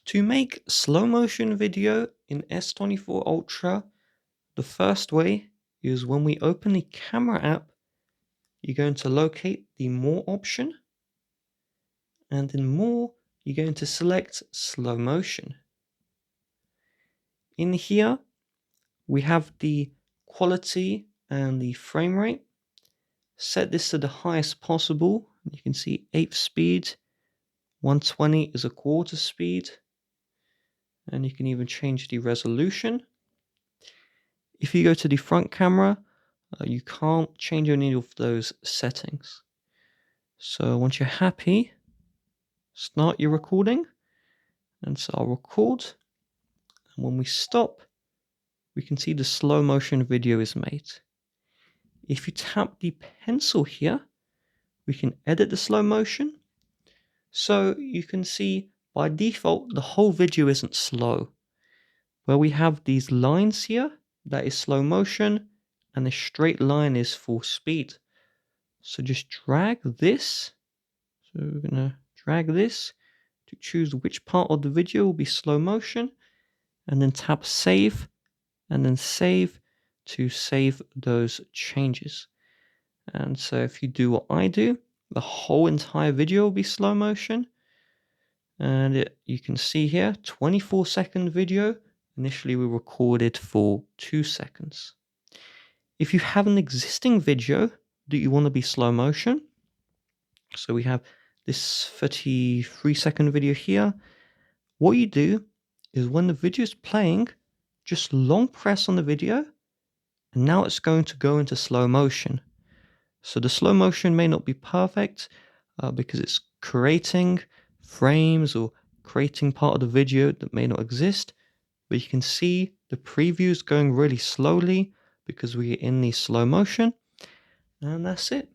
To make slow motion video in S24 Ultra, the first way is when we open the camera app, you're going to locate the More option, and in More, you're going to select Slow Motion. In here, we have the quality and the frame rate. Set this to the highest possible. You can see 8th speed, 120 is a quarter speed, and you can even change the resolution. If you go to the front camera, you can't change any of those settings. So once you're happy, start your recording. And so I'll record. And when we stop, we can see the slow motion video is made. If you tap the pencil here, we can edit the slow motion. So you can see by default, the whole video isn't slow. Where we have these lines here, that is slow motion, and the straight line is full speed. So just drag this. So we're going to drag this to choose which part of the video will be slow motion, and then tap save, and then save to save those changes. And so if you do what I do, the whole entire video will be slow motion. And you can see here, 24-second video. Initially, we recorded for 2 seconds. If you have an existing video that you want to be slow motion, so we have this 33-second video here, what you do is when the video is playing, just long press on the video, and now it's going to go into slow motion. So the slow motion may not be perfect because it's creating frames or creating part of the video that may not exist, but you can see the previews going really slowly because we're in the slow motion, and that's it.